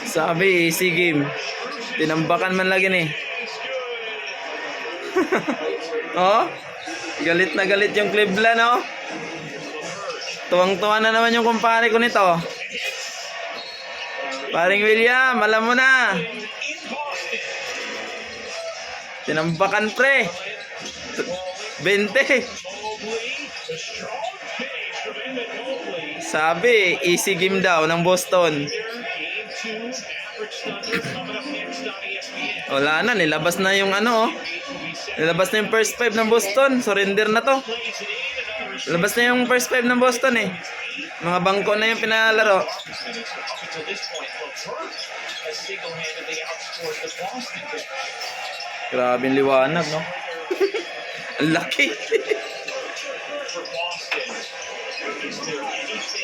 Sabi, easy game. Tinambakan man lagi ni. Oh, galit na galit yung Cleveland, oh. Tuwang-tuwa na naman yung kumpare ko nito. Paring William, alam mo na. Tinambakan, pre. 20. Sabi, easy game daw ng Boston. Wala na, nilabas na yung ano, oh. Nilabas na yung first 5 ng Boston. Surrender na to. Nilabas na yung first 5 ng Boston, eh. Mga bangko na yung pinalaro. Grabe yung liwanag, no? Ang laki.